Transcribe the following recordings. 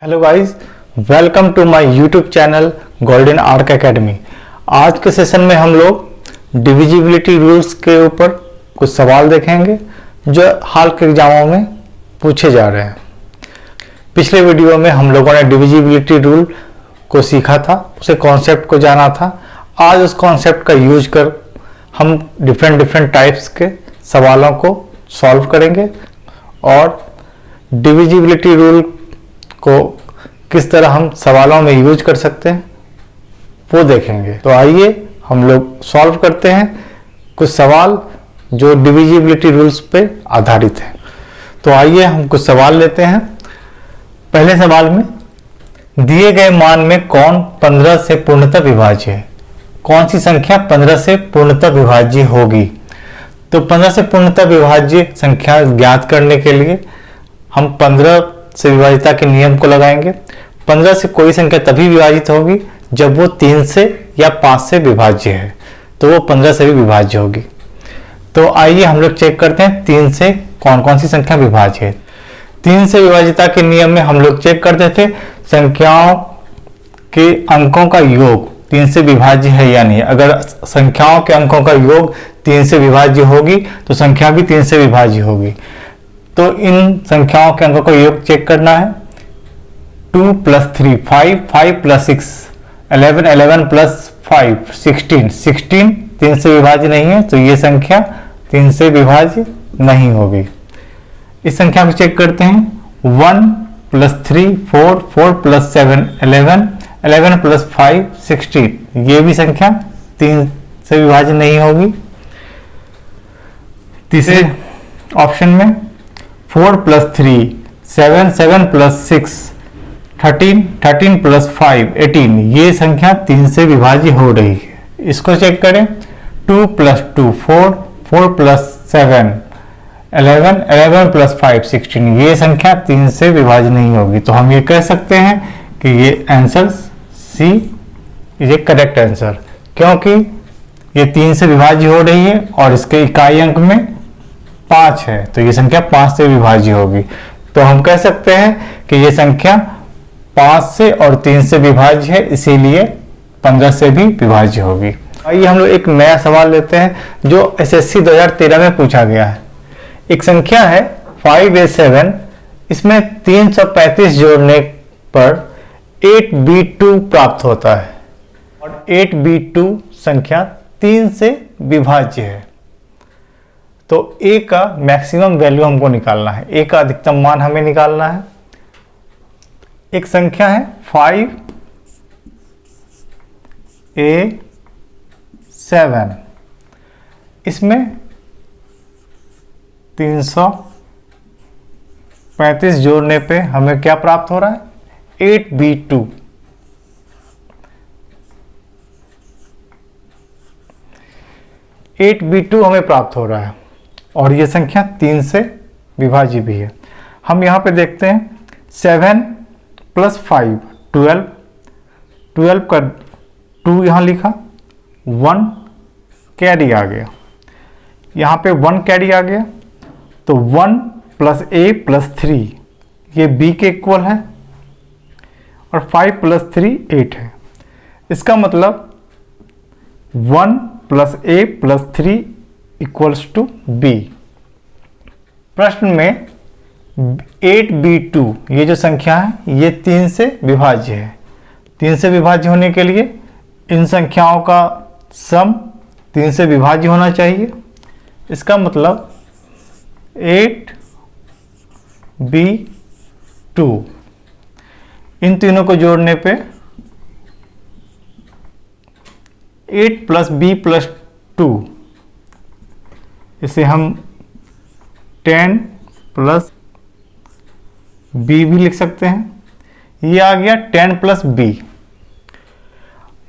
Hello guys, welcome to my YouTube channel Golden Arc Academy. आज के session में हम लोग डिविजिबिलिटी रूल्स के ऊपर कुछ सवाल देखेंगे जो हाल के एग्जामों में पूछे जा रहे हैं। पिछले वीडियो में हम लोगों ने डिविजिबिलिटी रूल को सीखा था, उसे कॉन्सेप्ट को जाना था। आज उस कॉन्सेप्ट का यूज कर हम डिफरेंट टाइप्स के सवालों को सॉल्व करेंगे और डिविजिबिलिटी रूल को किस तरह हम सवालों में यूज कर सकते हैं वो देखेंगे। तो आइए हम लोग सॉल्व करते हैं कुछ सवाल जो डिविजिबिलिटी रूल्स पे आधारित हैं। तो आइए हम कुछ सवाल लेते हैं। पहले सवाल में दिए गए मान में कौन 15 से पूर्णतः विभाज्य है? कौन सी संख्या 15 से पूर्णतः विभाज्य होगी? तो 15 से पूर्णतः विभाज्य संख्या ज्ञात करने के लिए हम 15 से विभाज्यता के नियम को लगाएंगे। 15 से कोई संख्या तभी विभाजित होगी जब वो 3 से या 5 से विभाज्य है, तो वो 15 से भी विभाज्य होगी। तो आइए हम लोग चेक करते हैं 3 से कौन कौन सी संख्या विभाज्य है। 3 से विभाज्यता के नियम में हम लोग चेक करते थे संख्याओं के अंकों का योग 3 से विभाज्य है या नहीं। अगर संख्याओं के अंकों का योग 3 से विभाज्य होगी तो संख्या भी 3 से विभाज्य होगी। तो इन संख्याओं के अंकों का योग चेक करना है। 2 + 3 5, 5 + 6 11, 11 + 5 16, 16 3 से विभाज्य नहीं है, तो ये संख्या 3 से विभाज्य नहीं होगी। इस संख्या को चेक करते हैं। 1 + 3 4, 4 + 7 11, 11 + 5 16, ये भी संख्या 3 से विभाज्य नहीं होगी। तीसरे ऑप्शन में 4 + 3 7, 7 + 6 13, 13 + 5 18, ये संख्या 3 से विभाज्य हो रही है। इसको चेक करें। 2 + 2 4, 4 + 7 11, 11 + 5 16, ये संख्या 3 से विभाज्य नहीं होगी। तो हम ये कह सकते हैं कि ये answer C is a correct answer, क्योंकि ये 3 से विभाज्य हो रही है और इसके इकाई अंक में 5 है, तो ये संख्या 5 से विभाज्य होगी। तो हम कह सकते हैं कि ये संख्या 5 से और 3 से विभाज्य है, इसीलिए 15 से भी विभाज्य होगी। आइए हम लोग एक नया सवाल लेते हैं जो एसएससी 2013 में पूछा गया है। एक संख्या है 5A7, इसमें 335 जोड़ने पर 8B2 प्राप्त होता है और 8B2 संख्या 3 से विभाज्य है। तो a का मैक्सिमम वैल्यू हमको निकालना है, a का अधिकतम मान हमें निकालना है। एक संख्या है 5A7, इसमें 335 जोड़ने पे हमें क्या प्राप्त हो रहा है? 8B2। 8B2 हमें प्राप्त हो रहा है और ये संख्या 3 से विभाज्य भी है। हम यहाँ पे देखते हैं 7 + 5 12, 12 का 2 यहाँ लिखा, 1 कैरी आ गया, यहाँ पे 1 कैरी आ गया, तो 1 + A + 3 ये B के इक्वल है और 5 + 3 8 है। इसका मतलब 1 + A + 3 = B। प्रश्न में 8B2 ये जो संख्या है ये 3 से विभाज्य है। 3 से विभाज्य होने के लिए इन संख्याओं का सम 3 से विभाज्य होना चाहिए। इसका मतलब 8B2 इन तीनों को जोड़ने पे 8 + B + 2, इसे हम 10 + B भी लिख सकते हैं। ये आ गया 10 + B।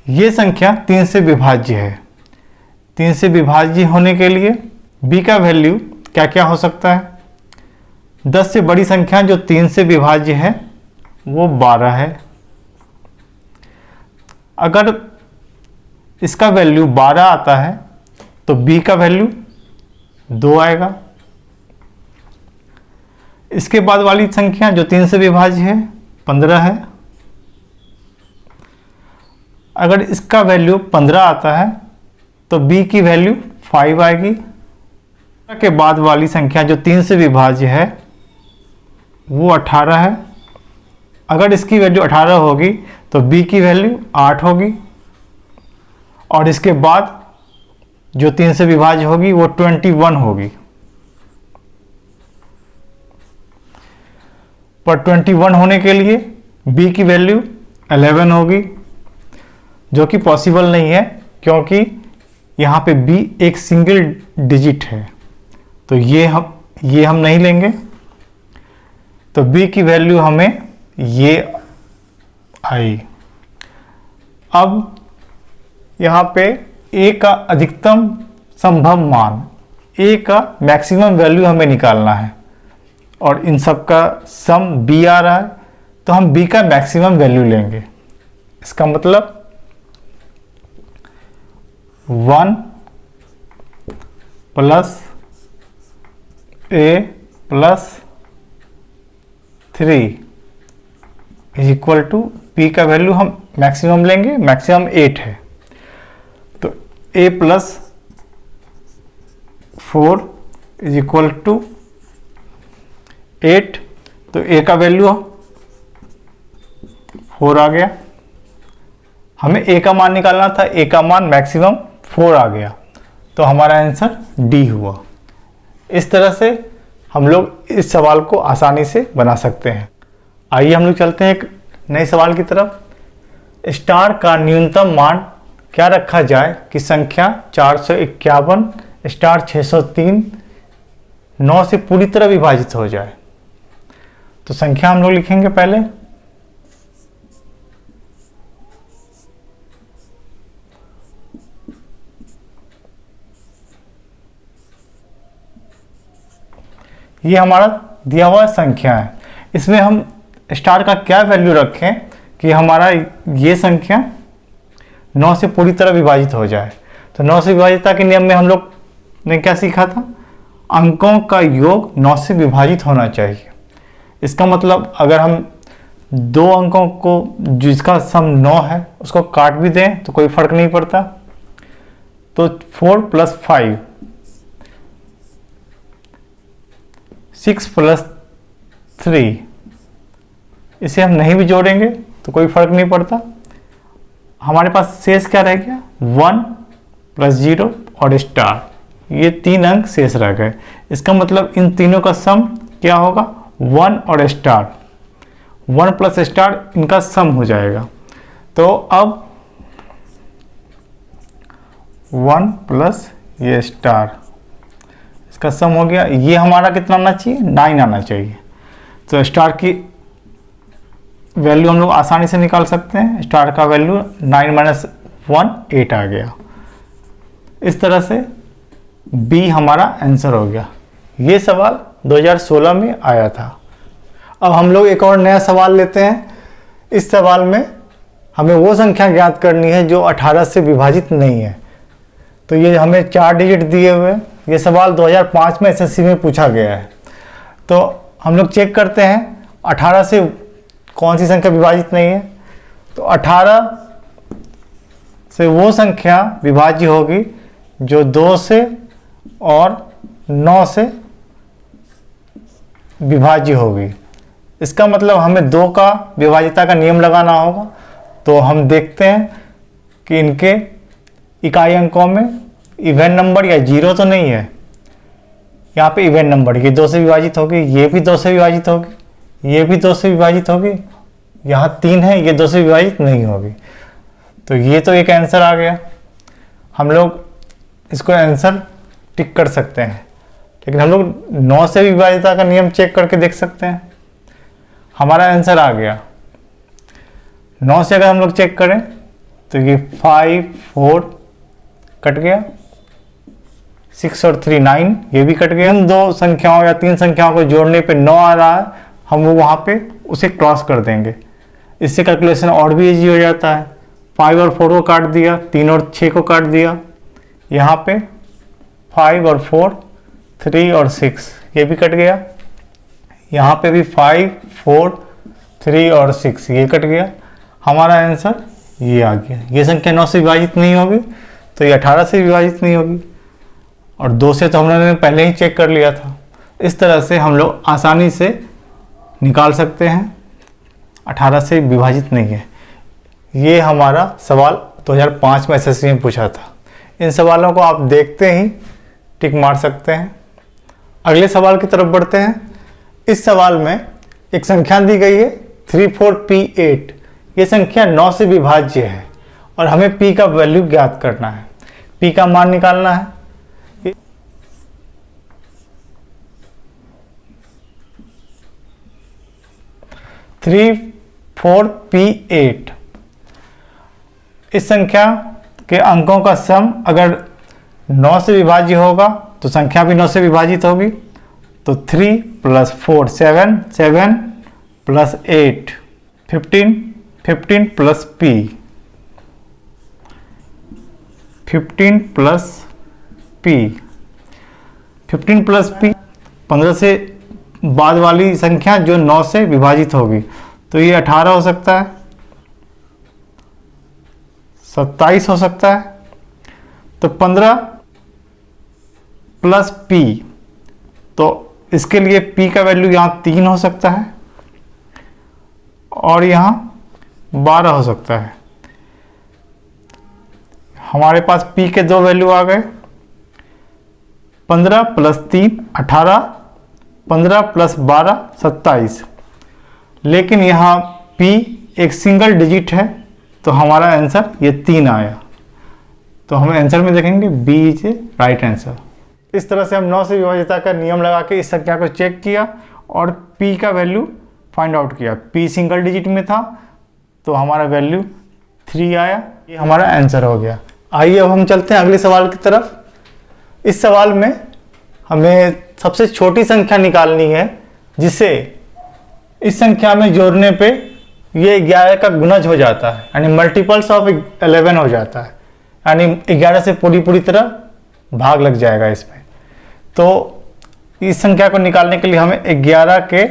ये संख्या 3 से विभाज्य है। 3 से विभाज्य होने के लिए B का वैल्यू क्या क्या हो सकता है? 10 से बड़ी संख्या जो 3 से विभाज्य है वो 12 है। अगर इसका वैल्यू 12 आता है तो B का वैल्यू 2 आएगा। इसके बाद वाली संख्या जो 3 से विभाज्य है 15 है। अगर इसका वैल्यू 15 आता है तो b की वैल्यू 5 आएगी। के बाद वाली संख्या जो 3 से विभाज्य है वो 18 है। अगर इसकी वैल्यू 18 होगी तो b की वैल्यू 8 होगी, और इसके बाद जो 3 से विभाज्य होगी वो 21 होगी। पर 21 होने के लिए b की वैल्यू 11 होगी, जो कि पॉसिबल नहीं है क्योंकि यहाँ पे b एक सिंगल डिजिट है, तो ये हम नहीं लेंगे। तो b की वैल्यू हमें ये आई। अब यहाँ पे a का अधिकतम संभव मान, a का मैक्सिमम वैल्यू हमें निकालना है, और इन सब का सम b आ रहा है, तो हम b का मैक्सिमम वैल्यू लेंगे। इसका मतलब 1 plus a plus 3 is equal to p का वैल्यू हम मैक्सिमम लेंगे, मैक्सिमम 8 है, तो a plus 4 is equal to 8, तो a का वैल्यू 4 आ गया। हमें a का मान निकालना था, a का मान मैक्सिमम 4 आ गया, तो हमारा आंसर D हुआ। इस तरह से हम लोग इस सवाल को आसानी से बना सकते हैं। आइए हम लोग चलते हैं एक नए सवाल की तरफ। स्टार का न्यूनतम मान क्या रखा जाए कि संख्या 451 स्टार 603 9 से पूरी तरह विभाजित हो जाए। तो संख्या हम लोग लिखेंगे पहले। ये हमारा दिया हुआ संख्या है, इसमें हम स्टार का क्या वैल्यू रखें कि हमारा ये संख्या 9 से पूरी तरह विभाजित हो जाए। तो 9 से विभाजितता के नियम में हम लोग ने क्या सीखा था, अंकों का योग 9 से विभाजित होना चाहिए। इसका मतलब अगर हम दो अंकों को जिसका सम 9 है उसको काट भी दें तो कोई फर्क नहीं पड़ता। तो 4 प्लस 5 6 प्लस 3, इसे हम नहीं भी जोड़ेंगे तो कोई फर्क नहीं पड़ता। हमारे पास शेष क्या रह गया, 1 प्लस 0 और स्टार, ये 3 अंक शेष रह गए। इसका मतलब इन तीनों का सम क्या होगा, 1 और स्टार, 1 प्लस स्टार इनका सम हो जाएगा। तो अब 1 प्लस ये स्टार, इसका सम हो गया। ये हमारा कितना आना चाहिए, 9 आना चाहिए। तो स्टार की वैल्यू हम लोग आसानी से निकाल सकते हैं। स्टार का वैल्यू 9 माइनस 1 8 आ गया। इस तरह से बी हमारा आंसर हो गया। ये सवाल 2016 में आया था। अब हम लोग एक और नया सवाल लेते हैं। इस सवाल में हमें वो संख्या ज्ञात करनी है जो 18 से विभाजित नहीं है। तो ये हमें 4 डिजिट दिए हुए हैं। ये सवाल 2005 में एसएससी में पूछा गया है। तो हम लोग चेक करते हैं 18 से कौन सी संख्या विभाजित नहीं है। तो 18 से वो संख्या विभाज्य होगी जो 2 से और 9 से विभाज्य होगी। इसका मतलब हमें 2 का विभाज्यता का नियम लगाना होगा। तो हम देखते हैं कि इनके इकाई अंकों में इवन नंबर या 0 तो नहीं है। यहाँ पे इवन नंबर, ये 2 से विभाजित होगी, ये भी 2 से विभाजित होगी, ये भी 2 से विभाजित होगी, यहाँ 3 है, ये 2 से विभाजित नहीं होगी। तो ये तो एक आंसर आ गया। हम लोग इसको आंसर टिक कर सकते हैं। लेकिन हम लोग 9 से विभाज्यता का नियम चेक करके देख सकते हैं। हमारा आंसर आ गया। 9 से अगर हम लोग चेक करें तो ये 5 4 कट गया, 6 और 3 9, ये भी कट गया। इन 2 संख्याओं या 3 संख्याओं को जोड़ने पे 9 आ रहा है, हम वो वहाँ पे उसे क्रॉस कर देंगे। इससे कैलकुलेशन और भी इजी हो जाता है। 5 और 4 को काट दिया, 3 और 6 को काट दिया, यहाँ पे 5 और 4, 3 और 6 ये भी कट गया। यहाँ पे भी 5 4 3 और 6 ये कट गया, हमारा आंसर ये आ गया। ये संख्या 9 से विभाजित नहीं होगी तो ये 18 से विभाजित नहीं होगी, और 2 से तो हम लोगों ने पहले ही चेक कर लिया था। इस तरह से हम लोग आसानी से निकाल सकते हैं 18 से विभाजित नहीं है। ये हमारा सवाल 2005 में एसएससी में पूछा था। इन सवालों को आप देखते ही टिक मार सकते हैं। अगले सवाल की तरफ बढ़ते हैं। इस सवाल में एक संख्या दी गई है 34P8। ये संख्या 9 से विभाज्य है और हमें P का वैल्यू ज्ञात करना है, P का मान निकालना है। 34P8 इस संख्या के अंकों का सम अगर 9 से विभाज्य होगा तो संख्या भी 9 से विभाजित होगी। तो 3 + 4 7, 7 + 8 15, 15 + P 15 + P 15 + P 15 से बाद वाली संख्या जो 9 से विभाजित होगी, तो ये 18 हो सकता है, 27 हो सकता है। तो 15 + P, तो इसके लिए P का वैल्यू यहाँ 3 हो सकता है और यहाँ 12 हो सकता है। हमारे पास P के दो वैल्यू आ गए, 15 + 3 18, 15 + 12 27। लेकिन यहाँ P एक सिंगल डिजिट है तो हमारा आंसर ये 3 आया। तो हम आंसर में देखेंगे बी इज राइट आंसर। इस तरह से हम 9 से विभाज्यता का नियम लगा के इस संख्या को चेक किया और P का वैल्यू फाइंड आउट किया। P सिंगल डिजिट में था तो हमारा वैल्यू 3 आया, ये हमारा आंसर हो गया। आइए अब हम चलते हैं अगले सवाल की तरफ। इस सवाल में हमें सबसे छोटी संख्या निकालनी है जिसे इस संख्या में जोड़ने पे ये 11 का गुणज हो जाता है, यानी मल्टीपल्स ऑफ 11 हो जाता है, यानी 11 से पूरी तरह भाग लग जाएगा इसमें। तो इस संख्या को निकालने के लिए हमें 11 के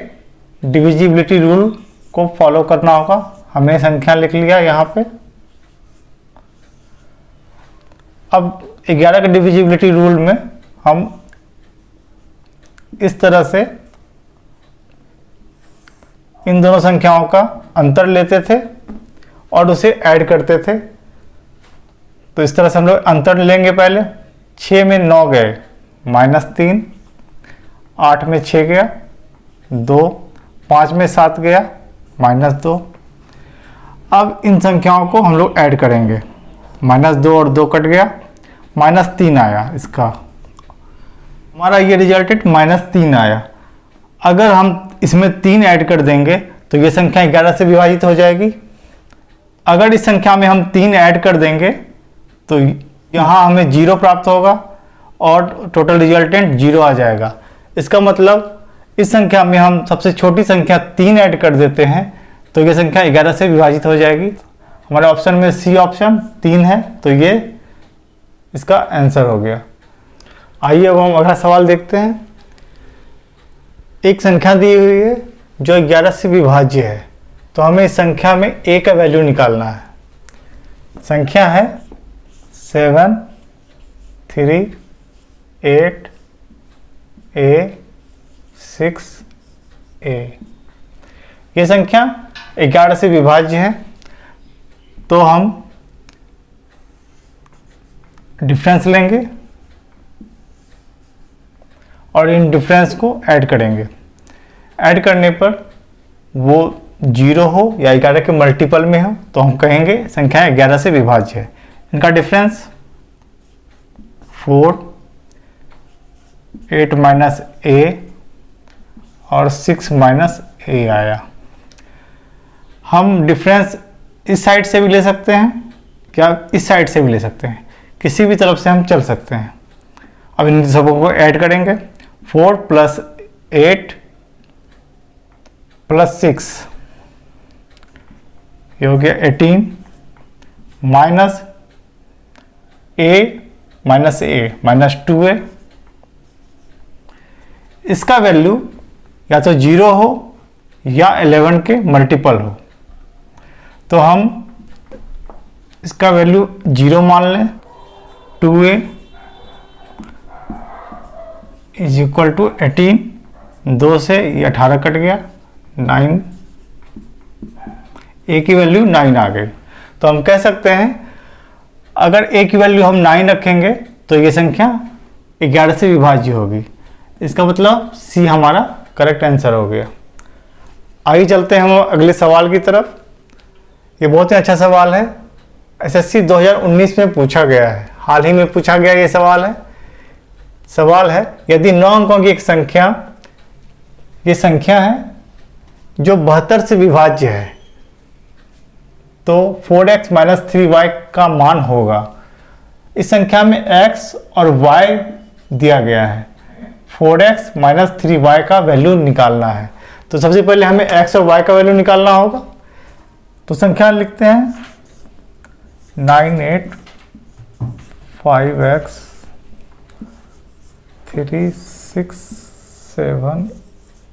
डिविजिबिलिटी रूल को फॉलो करना होगा। हमने संख्या लिख लिया यहाँ पे। अब 11 के डिविजिबिलिटी रूल में हम इस तरह से इन दोनों संख्याओं का अंतर लेते थे और उसे ऐड करते थे। तो इस तरह से हम लोग अंतर लेंगे। पहले 6 में 9 गए -3, 8 में 6 गया 2, 5 में 7 गया -2। अब इन संख्याओं को हम लोग ऐड करेंगे। -2 और 2 कट गया, -3 आया। इसका हमारा ये रिजल्टेड -3 आया। अगर हम इसमें 3 ऐड कर देंगे तो ये संख्या 11 से विभाजित हो जाएगी। अगर इस संख्या में हम 3 ऐड कर देंगे तो यहाँ हमें 0 प्राप्त होगा और टोटल रिजल्टेंट 0 आ जाएगा। इसका मतलब इस संख्या में हम सबसे छोटी संख्या 3 ऐड कर देते हैं तो ये संख्या 11 से विभाजित हो जाएगी। हमारे ऑप्शन में सी ऑप्शन 3 है, तो ये इसका आंसर हो गया। आइए अब हम अगला सवाल देखते हैं। एक संख्या दी हुई है जो 11 से विभाज्य है, तो हमें इस संख्या में a का वैल्यू निकालना है। संख्या है 7 3 8 a 6 a। ये संख्या 11 से विभाज्य है, तो हम डिफरेंस लेंगे और इन डिफरेंस को ऐड करेंगे। ऐड करने पर वो 0 हो या 11 के मल्टीपल में हो तो हम कहेंगे संख्या 11 से विभाज्य है। इनका डिफरेंस 4 8 - a और 6 - a आया। हम डिफरेंस इस साइड से भी ले सकते हैं, क्या इस साइड से भी ले सकते हैं, किसी भी तरफ से हम चल सकते हैं। अब इन सबों को ऐड करेंगे। 4 + 8 + 6 ये हो गया 18 माइनस a - 2a। इसका वैल्यू या तो 0 हो या 11 के मल्टीपल हो। तो हम इसका वैल्यू 0 मान लें। 2a इज इक्वल टू 18, 2 से ये 18 कट गया, 9, a की वैल्यू 9 आ गई। तो हम कह सकते हैं अगर a की वैल्यू हम 9 रखेंगे तो ये संख्या 11 से विभाज्य होगी। इसका मतलब C हमारा करेक्ट आंसर हो गया। आइए चलते हैं हम अगले सवाल की तरफ। ये बहुत ही अच्छा सवाल है, SSC 2019 में पूछा गया है, हाल ही में पूछा गया ये सवाल है यदि 9 अंकों की एक संख्या, ये संख्या है जो 72 से विभाज्य है तो 4x माइनस 3y का मान होगा। इस संख्या में x और y दिया गया है, 4x माइनस 3y का वैल्यू निकालना है। तो सबसे पहले हमें x और y का वैल्यू निकालना होगा। तो संख्या लिखते हैं 9, 8, 5x 3, 6, 7,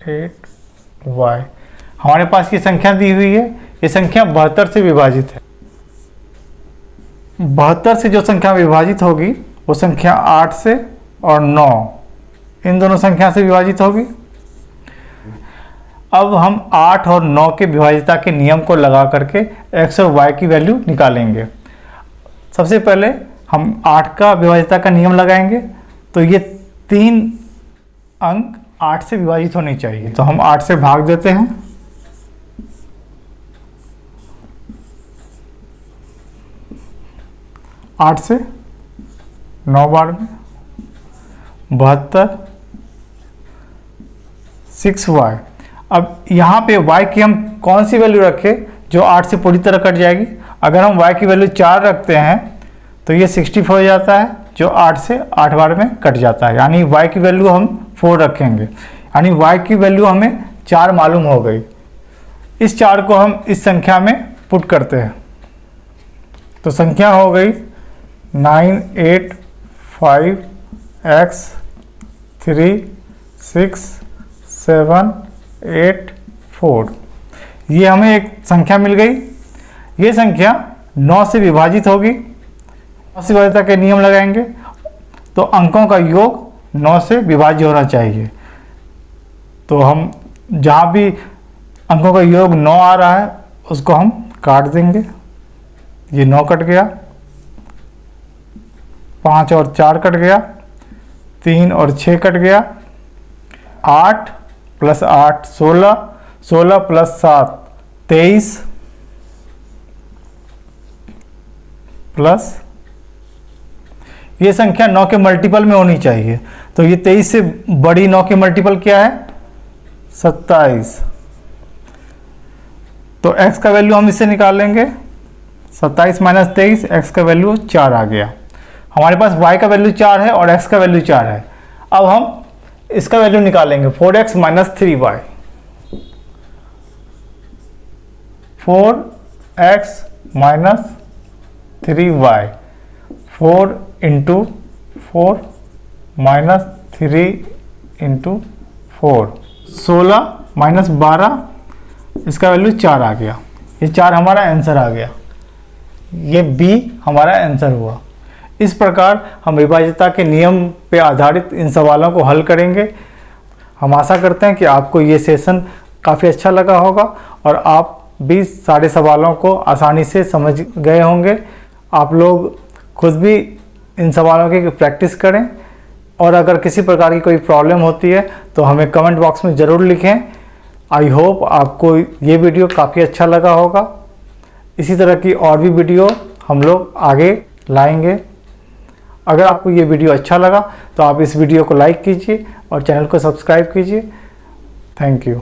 8y। हमारे पास ये संख्या दी हुई है, ये संख्या 72 से विभाजित है। 72 से जो संख्या विभाजित होगी वो संख्या 8 से और 9, इन दोनों संख्या से विभाजित होगी। अब हम 8 और 9 के विभाजिता के नियम को लगा करके x और y की वैल्यू निकालेंगे। सबसे पहले हम 8 का विभाजिता का नियम लगाएंगे, तो ये 3 अंक 8 से विभाजित होने चाहिए। तो हम 8 से भाग देते हैं, 8 से 9 बार में 72, 6y। अब यहाँ पे y की हम कौन सी वैल्यू रखें जो 8 से पूरी तरह कट जाएगी। अगर हम y की वैल्यू 4 रखते हैं तो ये 64 हो जाता है, जो 8 से 8 बार में कट जाता है। यानी y की वैल्यू हम 4 रखेंगे, यानी y की वैल्यू हमें 4 मालूम हो गई। इस 4 को हम इस संख्या में पुट करते हैं, तो संख्या हो गई 9, 8, 5, x 3, 6, 7, 8, 4। ये हमें एक संख्या मिल गई। ये संख्या 9 से विभाजित होगी। 9 से विभाजित के नियम लगाएंगे तो अंकों का योग 9 से विभाज्य होना चाहिए। तो हम जहाँ भी अंकों का योग 9 आ रहा है उसको हम काट देंगे। ये 9 कट गया, 5 और 4 कट गया, 3 और 6 कट गया, 8 प्लस 8 16, 16 प्लस 7 23 प्लस ये संख्या 9 के मल्टीपल में होनी चाहिए। तो ये 23 से बड़ी 9 के मल्टीपल क्या है? 27। तो x का वैल्यू हम इससे निकाल लेंगे, 27 माइनस 23, x का वैल्यू 4 आ गया। हमारे पास y का वैल्यू 4 है और x का वैल्यू 4 है। अब हम इसका वैल्यू निकालेंगे, 4x minus 3y। 4x minus 3y, 4 into 4 minus 3 into 4, 16 minus 12, इसका वैल्यू 4 आ गया। ये 4 हमारा आंसर आ गया, ये B हमारा आंसर हुआ। इस प्रकार हम विभाज्यता के नियम पे आधारित इन सवालों को हल करेंगे। हम आशा करते हैं कि आपको ये सेशन काफ़ी अच्छा लगा होगा और आप भी सारे सवालों को आसानी से समझ गए होंगे। आप लोग खुद भी इन सवालों की प्रैक्टिस करें और अगर किसी प्रकार की कोई प्रॉब्लम होती है तो हमें कमेंट बॉक्स में ज़रूर लिखें। आई होप आपको ये वीडियो काफ़ी अच्छा लगा होगा। इसी तरह की और भी वीडियो हम लोग आगे लाएंगे। अगर आपको ये वीडियो अच्छा लगा तो आप इस वीडियो को लाइक कीजिए और चैनल को सब्सक्राइब कीजिए। Thank you.